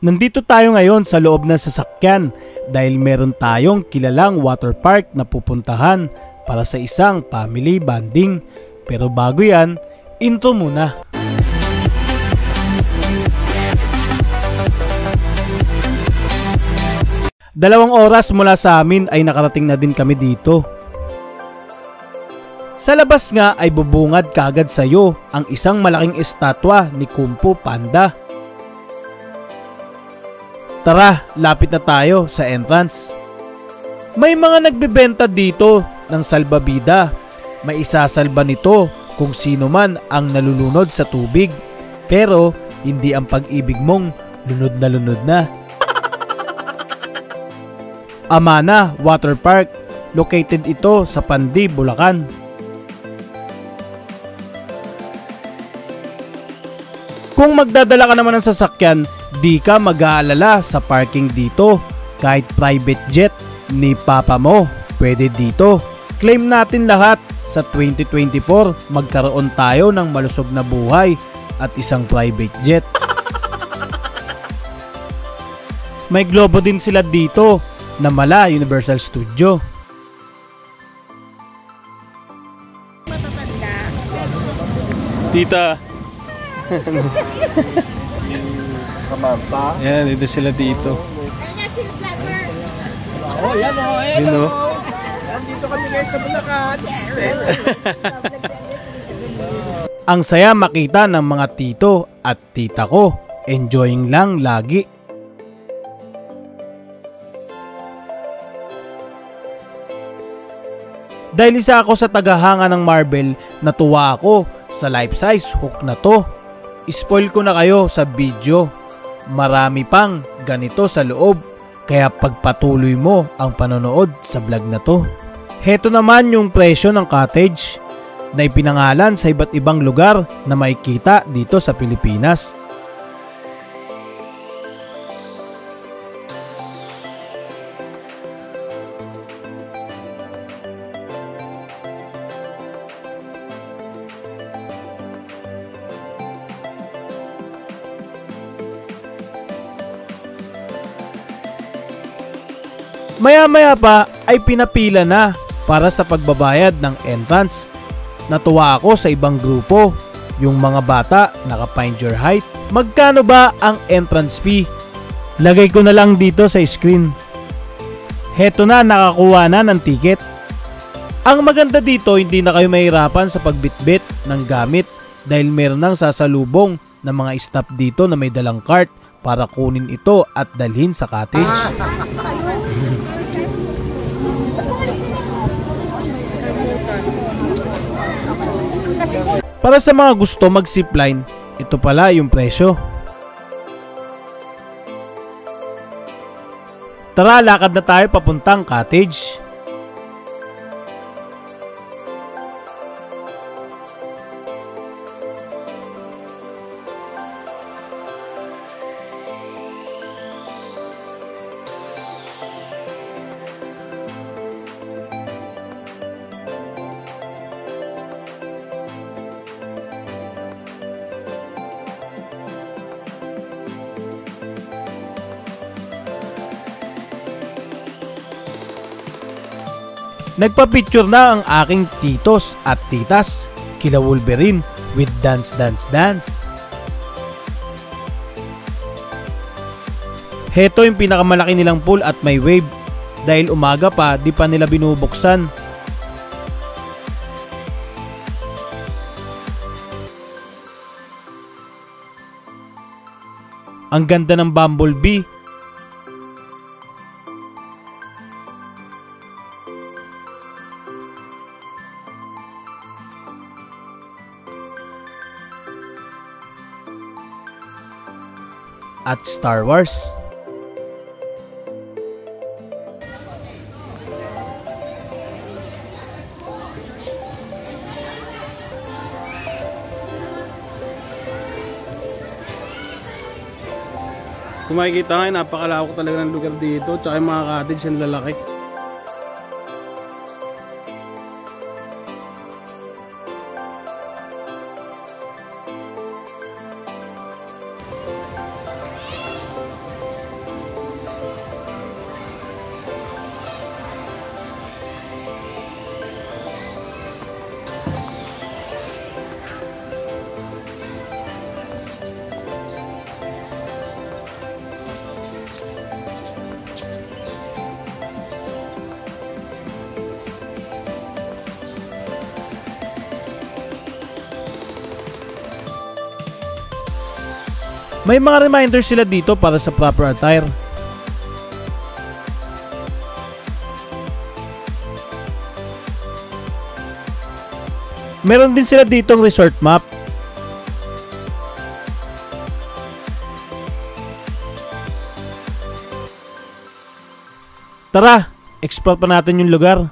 Nandito tayo ngayon sa loob ng sasakyan dahil meron tayong kilalang water park na pupuntahan para sa isang family bonding. Pero bago yan, intro muna. Dalawang oras mula sa amin ay nakarating na din kami dito. Sa labas nga ay bubungad kagad sa iyo ang isang malaking estatwa ni Kung Fu Panda. Tara, lapit na tayo sa entrance. May mga nagbebenta dito ng salbabida. May isasalba nito kung sino man ang nalulunod sa tubig. Pero hindi ang pag-ibig mong lunod na. Amana Water Park. Located ito sa Pandi, Bulacan. Kung magdadala ka naman ng sasakyan, di ka mag-aalala sa parking dito. Kahit private jet ni papa mo, pwede dito. Claim natin lahat sa 2024 magkaroon tayo ng malusog na buhay at isang private jet. May globo din sila dito na mala Universal Studio. Tita. Samantha. Yan, dito sila dito. Oh, yan o. Hello. Nandito kami guys sa Bulacan. Ang saya makita ng mga tito at tita ko. Enjoying lang lagi. Dahil isa ako sa tagahanga ng Marvel, natuwa ako sa life-size hook na to. Spoil ko na kayo sa video. Marami pang ganito sa loob, kaya pagpatuloy mo ang panonood sa vlog na to. Heto naman yung presyo ng cottage na ipinangalan sa iba't ibang lugar na makikita dito sa Pilipinas. Maya-maya pa ay pinapila na para sa pagbabayad ng entrance. Natuwa ako sa ibang grupo, yung mga bata naka-find your height. Magkano ba ang entrance fee? Lagay ko na lang dito sa screen. Heto na, nakakuha na ng ticket. Ang maganda dito, hindi na kayo mahirapan sa pagbitbit ng gamit dahil meron nang sasalubong ng mga staff dito na may dalang cart para kunin ito at dalhin sa cottage. Para sa mga gusto mag-zipline, ito pala yung presyo. Tara, lakad na tayo papuntang cottage. Nagpa-picture na ang aking titos at titas kila Wolverine with dance. Heto yung pinakamalaki nilang pool at may wave. Dahil umaga pa, di pa nila binubuksan. Ang ganda ng bumblebee. At Star Wars. Kung makikita nga, napakalawak talaga ng lugar dito, tsaka yung mga cottage ang lalaki. May mga reminders sila dito para sa proper attire. Meron din sila ditong resort map. Tara, explore pa natin yung lugar.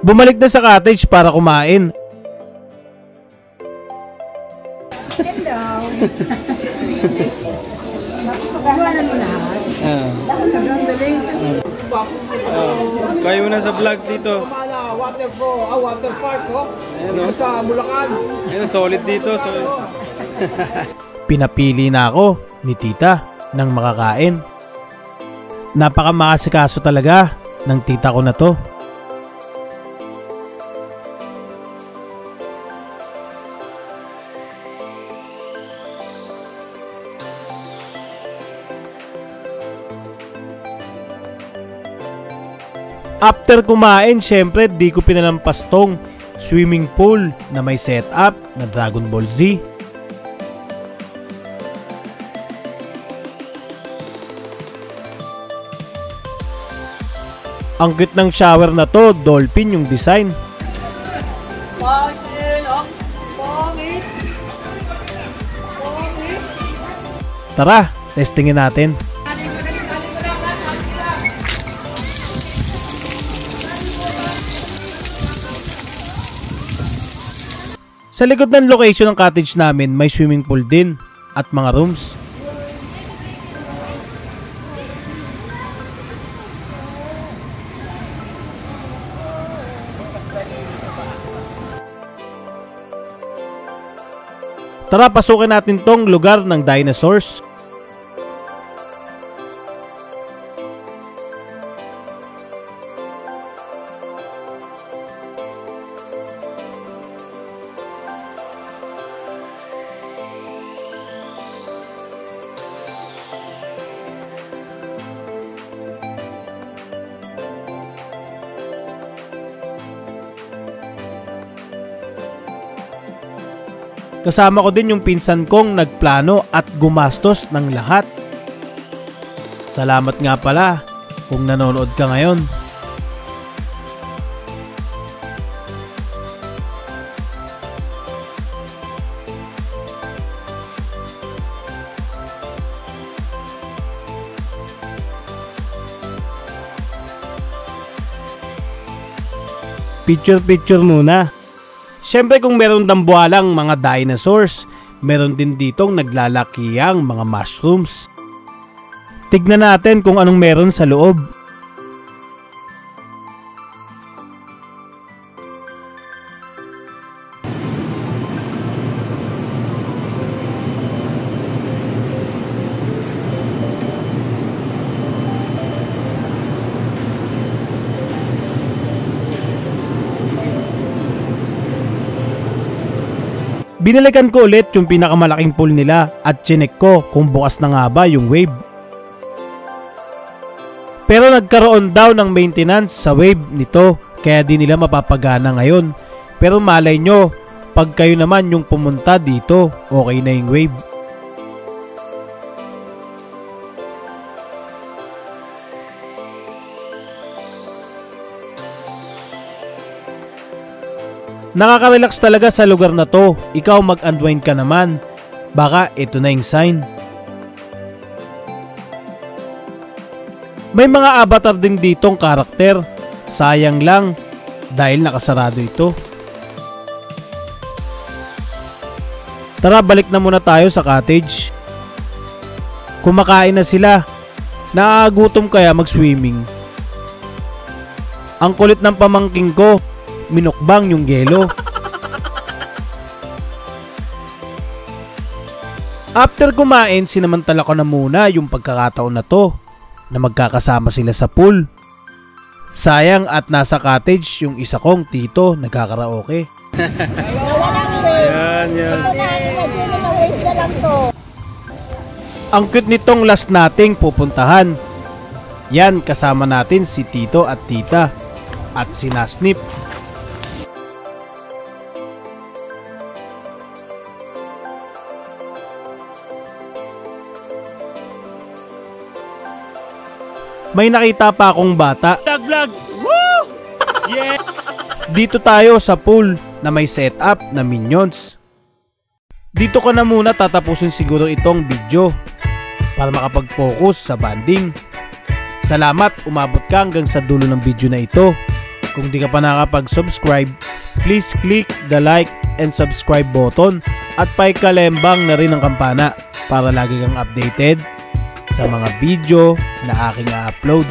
Bumalik na sa cottage para kumain. Hello. Iwanan mo lahat. Kayo na sa vlog dito. Water park, oh. Ayan, Sa Bulacan. Ayan, solid dito. Solid. Pinapili na ako ni tita ng makakain. Napakamakasikaso talaga ng tita ko na to. After kumain, syempre di ko pinalampas tong swimming pool na may setup na Dragon Ball Z. Ang cute ng shower na to, dolphin yung design. Tara, testingin natin. Sa likod ng location ng cottage namin, may swimming pool din at mga rooms. Tara, pasukin natin tong lugar ng dinosaurs. Kasama ko din yung pinsan kong nagplano at gumastos ng lahat. Salamat nga pala kung nanonood ka ngayon. Picture muna. Siyempre kung meron dambuhalang mga dinosaurs, meron din ditong naglalakiyang mga mushrooms. Tignan natin kung anong meron sa loob. Binalikan ko ulit yung pinakamalaking pool nila at chinek ko kung bukas na nga ba yung wave. Pero nagkaroon daw ng maintenance sa wave nito kaya di nila mapapagana ngayon. Pero malay nyo, pag kayo naman yung pumunta dito, okay na yung wave. Nakaka-relax talaga sa lugar na to. Ikaw mag-unwind ka naman. Baka ito na yung sign. May mga avatar din ditong karakter. Sayang lang dahil nakasarado ito. Tara, balik na muna tayo sa cottage. Kumakain na sila. Naagutom kaya mag-swimming. Ang kulit ng pamangking ko. Minukbang yung yelo. After kumain, sinamantala ko na muna yung pagkakataon na to na magkakasama sila sa pool. Sayang at nasa cottage yung isa kong tito nagkakaraoke. Yan. Ang cute nitong last nating pupuntahan. Yan, kasama natin si tito at tita at si Nasnip. May nakita pa akong bata. Vlog! Woo! Yeah! Dito tayo sa pool na may setup na minions. Dito ko na muna tatapusin siguro itong video para makapag-focus sa banding. Salamat, umabot ka hanggang sa dulo ng video na ito. Kung di ka pa nakapag-subscribe, please click the like and subscribe button at paikalembang na rin ang kampana para lagi kang updated sa mga video na aking i-upload.